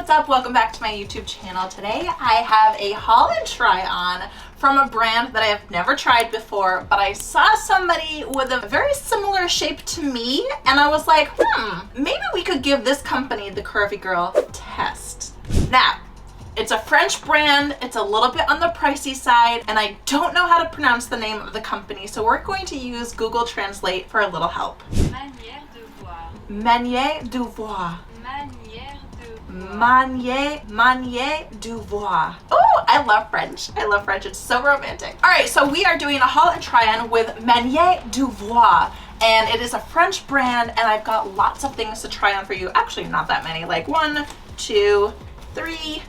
what's up? Welcome back to my YouTube channel. Today I have a haul and try on from a brand that I have never tried before, but I saw somebody with a very similar shape to me and I was like, maybe we could give this company, the Curvy Girl, a test. Now, it's a French brand, it's a little bit on the pricey side, and I don't know how to pronounce the name of the company, so we're going to use Google Translate for a little help. Manière de voir. Manière de voir. Manière de voir. Oh, I love French. I love French. It's so romantic. All right, so we are doing a haul and try on with Manière de voir. And it is a French brand, and I've got lots of things to try on for you. Actually, not that many. Like 1, 2, 3,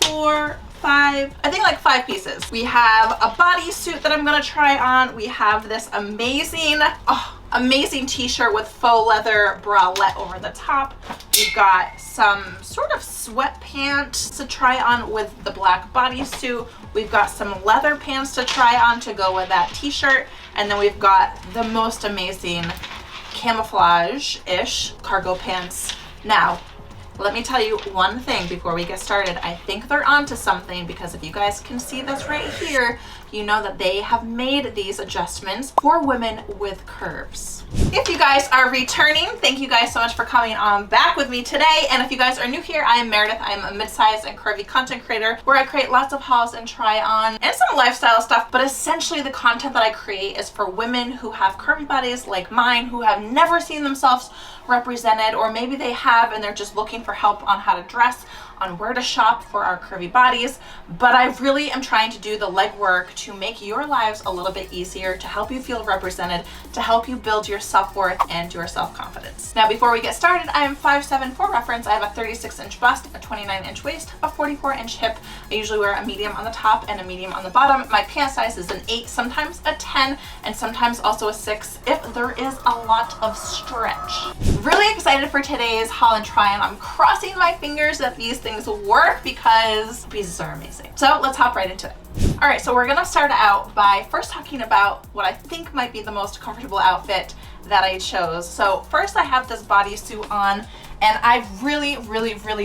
4, 5. I think like 5 pieces. We have a bodysuit that I'm gonna try on. We have this amazing t-shirt with faux leather bralette over the top. We've got some sort of sweatpants to try on with the black bodysuit. We've got some leather pants to try on to go with that t-shirt. And then we've got the most amazing camouflage-ish cargo pants. Now, let me tell you one thing before we get started. I think they're onto something, because if you guys can see this right here, you know that they have made these adjustments for women with curves. If you guys are returning, thank you guys so much for coming on back with me today. And if you guys are new here, I am Meredith. I am a mid-sized and curvy content creator where I create lots of hauls and try on and some lifestyle stuff, but essentially the content that I create is for women who have curvy bodies like mine, who have never seen themselves represented, or maybe they have and they're just looking for help on how to dress, on where to shop for our curvy bodies. But I really am trying to do the legwork to make your lives a little bit easier, to help you feel represented, to help you build your self-worth and your self-confidence. Now, before we get started, I am 5'7", for reference. I have a 36-inch bust, a 29-inch waist, a 44-inch hip. I usually wear a medium on the top and a medium on the bottom. My pant size is an 8, sometimes a 10, and sometimes also a 6 if there is a lot of stretch. Really excited for today's haul and try on. I'm crossing my fingers that these things work because pieces are amazing. So let's hop right into it. All right, so we're gonna start out by first talking about what I think might be the most comfortable outfit that I chose. So first, I have this bodysuit on, and I really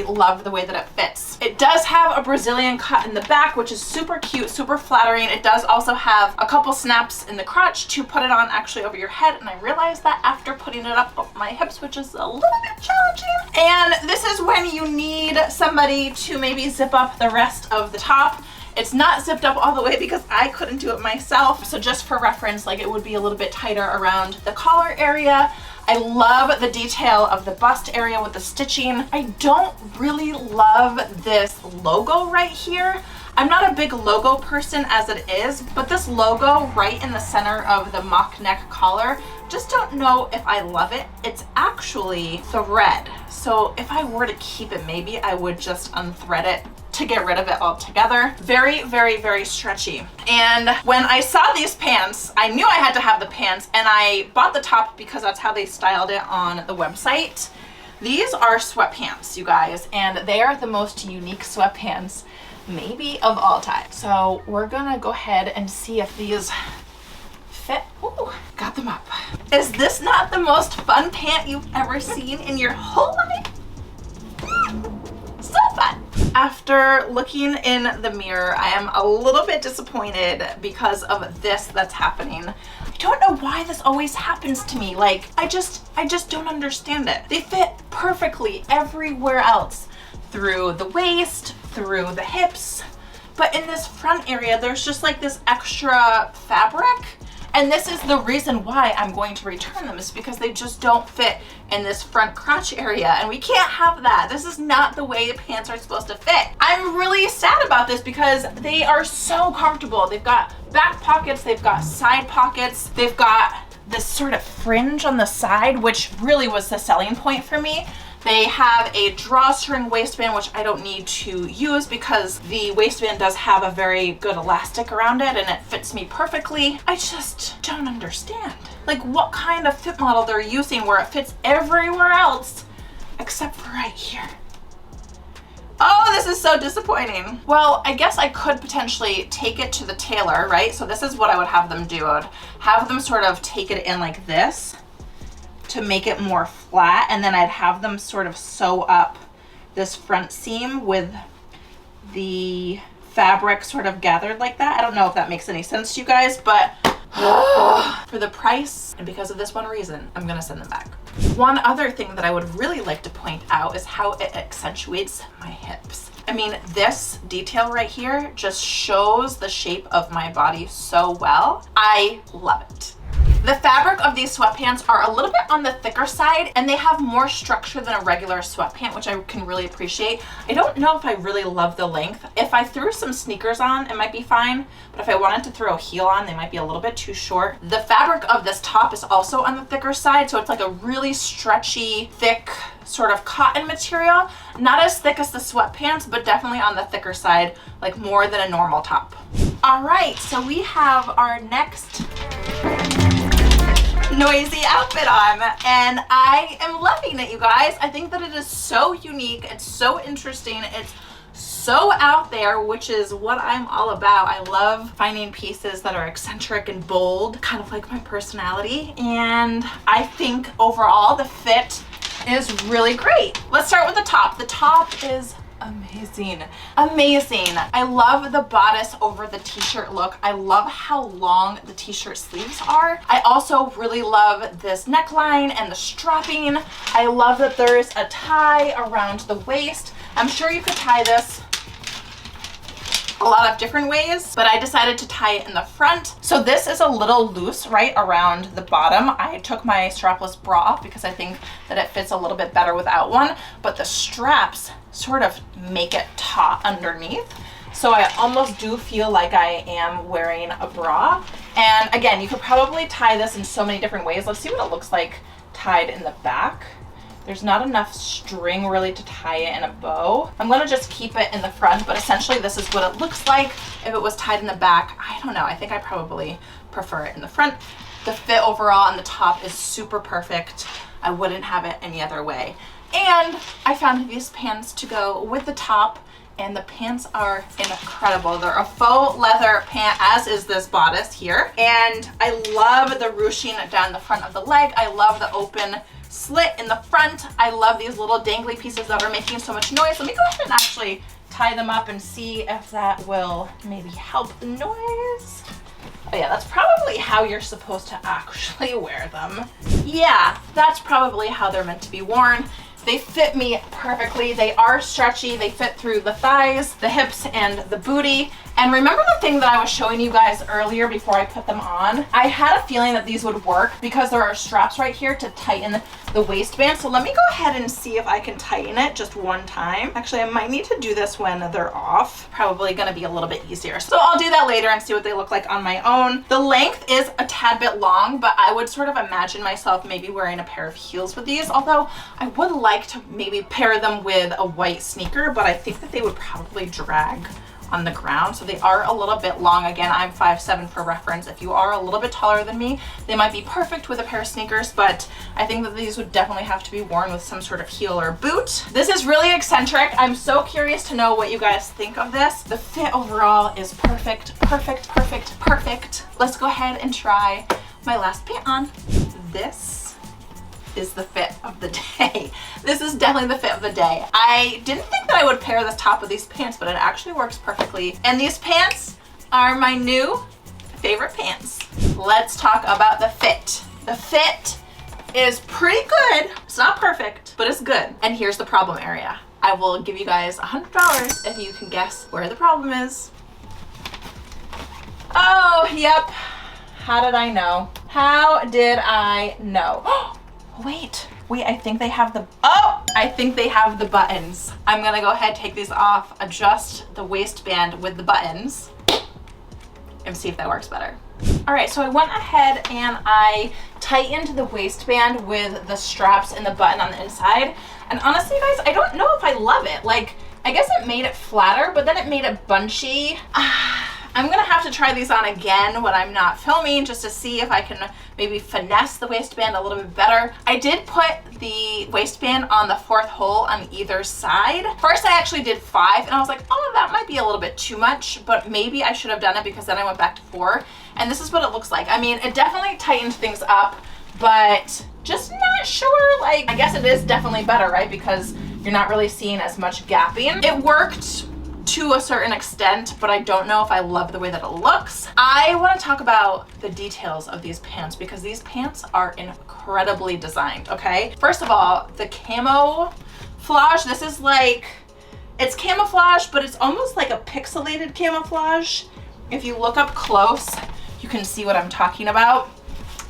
love the way that it fits. It does have a Brazilian cut in the back, which is super cute, super flattering. It does also have a couple snaps in the crotch to put it on actually over your head, and I realized that after putting it up over my hips, which is a little bit challenging. And this is when you need somebody to maybe zip up the rest of the top. It's not zipped up all the way because I couldn't do it myself. So just for reference, like, it would be a little bit tighter around the collar area. I love the detail of the bust area with the stitching. I don't really love this logo right here. I'm not a big logo person as it is, but this logo right in the center of the mock neck collar, just don't know if I love it. It's actually thread. So if I were to keep it, maybe I would just unthread it to get rid of it altogether. Very stretchy. And when I saw these pants, I knew I had to have the pants, and I bought the top because that's how they styled it on the website. These are sweatpants, you guys, and they are the most unique sweatpants maybe of all time. So we're gonna go ahead and see if these fit. Ooh, got them up. Is this not the most fun pant you've ever seen in your whole life? So fun. After looking in the mirror, I am a little bit disappointed because of this that's happening. I don't know why this always happens to me. Like, I just don't understand it. They fit perfectly everywhere else, through the waist, through the hips, but in this front area, there's just like this extra fabric. And this is the reason why I'm going to return them, is because they just don't fit in this front crotch area, and we can't have that. This is not the way pants are supposed to fit. I'm really sad about this because they are so comfortable. They've got back pockets, they've got side pockets, they've got this sort of fringe on the side, which really was the selling point for me. They have a drawstring waistband, which I don't need to use because the waistband does have a very good elastic around it and it fits me perfectly. I just don't understand, like, what kind of fit model they're using where it fits everywhere else except for right here. Oh, this is so disappointing. Well, I guess I could potentially take it to the tailor, right? So this is what I would have them do. I would have them sort of take it in like this to make it more flat, and then I'd have them sort of sew up this front seam with the fabric sort of gathered like that. I don't know if that makes any sense to you guys, but for the price and because of this one reason, I'm gonna send them back. One other thing that I would really like to point out is how it accentuates my hips. I mean, this detail right here just shows the shape of my body so well. I love it. The fabric of these sweatpants are a little bit on the thicker side and they have more structure than a regular sweatpant, which I can really appreciate. I don't know if I really love the length. If I threw some sneakers on, it might be fine, but if I wanted to throw a heel on, they might be a little bit too short. The fabric of this top is also on the thicker side, so it's like a really stretchy, thick sort of cotton material. Not as thick as the sweatpants, but definitely on the thicker side, like more than a normal top. All right, so we have our next noisy outfit on and I am loving it, you guys. I think that it is so unique, it's so interesting, it's so out there, which is what I'm all about. I love finding pieces that are eccentric and bold, kind of like my personality, and I think overall the fit is really great. Let's start with the top. The top is amazing. I love the bodice over the t-shirt look. I love how long the t-shirt sleeves are. I also really love this neckline and the strapping. I love that there is a tie around the waist. I'm sure you could tie this a lot of different ways, but I decided to tie it in the front. So this is a little loose right around the bottom. I took my strapless bra off because I think that it fits a little bit better without one, but the straps sort of make it taut underneath. So I almost do feel like I am wearing a bra. And again, you could probably tie this in so many different ways. Let's see what it looks like tied in the back. There's not enough string really to tie it in a bow. I'm gonna just keep it in the front, but essentially this is what it looks like if it was tied in the back. I don't know, I think I probably prefer it in the front. The fit overall on the top is super perfect. I wouldn't have it any other way. And I found these pants to go with the top, and the pants are incredible. They're a faux leather pant, as is this bodice here. And I love the ruching down the front of the leg. I love the open slit in the front. I love these little dangly pieces that are making so much noise. Let me go ahead and actually tie them up and see if that will maybe help the noise. Oh yeah, that's probably how you're supposed to actually wear them. Yeah, that's probably how they're meant to be worn. They fit me perfectly. They are stretchy. They fit through the thighs, the hips, and the booty. And remember the thing that I was showing you guys earlier before I put them on? I had a feeling that these would work because there are straps right here to tighten the waistband. So let me go ahead and see if I can tighten it just one time. Actually, I might need to do this when they're off. Probably gonna be a little bit easier. So I'll do that later and see what they look like on my own. The length is a tad bit long, but I would sort of imagine myself maybe wearing a pair of heels with these, although I would like to maybe pair them with a white sneaker, but I think that they would probably drag on the ground. So they are a little bit long. Again, I'm 5'7" for reference. If you are a little bit taller than me, they might be perfect with a pair of sneakers, but I think that these would definitely have to be worn with some sort of heel or boot. This is really eccentric. I'm so curious to know what you guys think of this. The fit overall is perfect. Let's go ahead and try my last pant on. This is the fit of the day. This is definitely the fit of the day. I didn't think that I would pair this top with these pants, but it actually works perfectly. And these pants are my new favorite pants. Let's talk about the fit. The fit is pretty good. It's not perfect, but it's good. And here's the problem area. I will give you guys $100 if you can guess where the problem is. Oh, yep. How did I know? How did I know? Wait, I think they have the buttons. I'm gonna go ahead, take these off, adjust the waistband with the buttons, and see if that works better. All right, so I went ahead and I tightened the waistband with the straps and the button on the inside. And honestly, guys, I don't know if I love it. Like, I guess it made it flatter, but then it made it bunchy. I'm gonna have to try these on again when I'm not filming just to see if I can maybe finesse the waistband a little bit better. I did put the waistband on the 4th hole on either side. First, I actually did 5 and I was like, oh, that might be a little bit too much, but maybe I should have done it because then I went back to 4. And this is what it looks like. I mean, it definitely tightened things up, but just not sure, like, I guess it is definitely better, right? Because you're not really seeing as much gapping. It worked to a certain extent, but I don't know if I love the way that it looks. I want to talk about the details of these pants because these pants are incredibly designed, okay? First of all, the camouflage, this is like, it's camouflage, but it's almost like a pixelated camouflage. If you look up close, you can see what I'm talking about.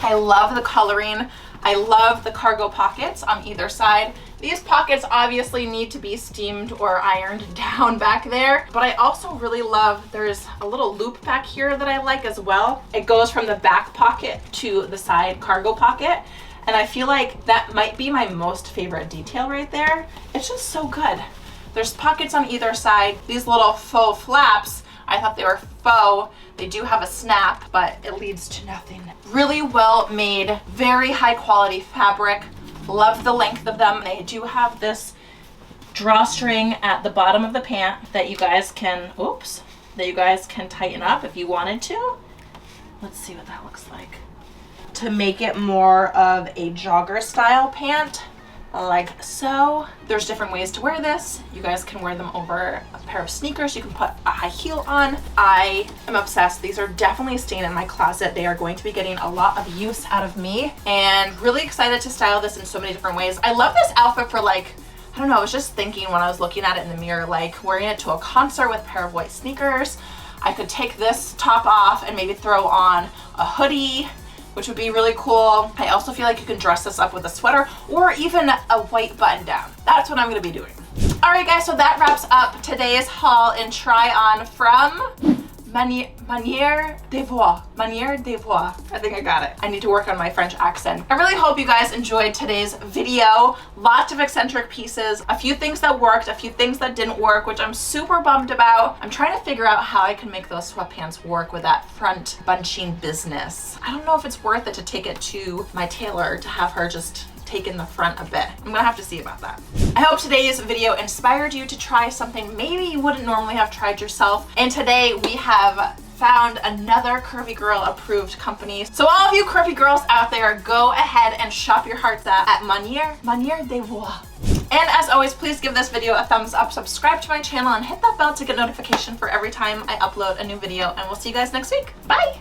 I love the coloring. I love the cargo pockets on either side. These pockets obviously need to be steamed or ironed down back there, but I also really love, there's a little loop back here that I like as well. It goes from the back pocket to the side cargo pocket, and I feel like that might be my most favorite detail right there. It's just so good. There's pockets on either side. These little faux flaps, I thought they were faux. They do have a snap, but it leads to nothing. Really well made, very high quality fabric. Love the length of them. They do have this drawstring at the bottom of the pant that you guys can, tighten up if you wanted to. Let's see what that looks like. To make it more of a jogger style pant, like so. There's different ways to wear this. You guys can wear them over a pair of sneakers. You can put a high heel on. I am obsessed. These are definitely staying in my closet. They are going to be getting a lot of use out of me, and really excited to style this in so many different ways. I love this outfit for, like, I don't know, I was just thinking when I was looking at it in the mirror, like wearing it to a concert with a pair of white sneakers. I could take this top off and maybe throw on a hoodie, which would be really cool. I also feel like you can dress this up with a sweater or even a white button down. That's what I'm gonna be doing. All right guys, so that wraps up today's haul and try on from Manière de Voir. Manière de Voir. I think I got it. I need to work on my French accent. I really hope you guys enjoyed today's video. Lots of eccentric pieces, a few things that worked, a few things that didn't work, which I'm super bummed about. I'm trying to figure out how I can make those sweatpants work with that front bunching business. I don't know if it's worth it to take it to my tailor to have her just take in the front a bit. I'm gonna have to see about that. I hope today's video inspired you to try something maybe you wouldn't normally have tried yourself. And today we have found another Curvy Girl approved company. So all of you Curvy girls out there, go ahead and shop your hearts out at Manière de Voir. And as always, please give this video a thumbs up, subscribe to my channel, and hit that bell to get notification for every time I upload a new video. And we'll see you guys next week. Bye!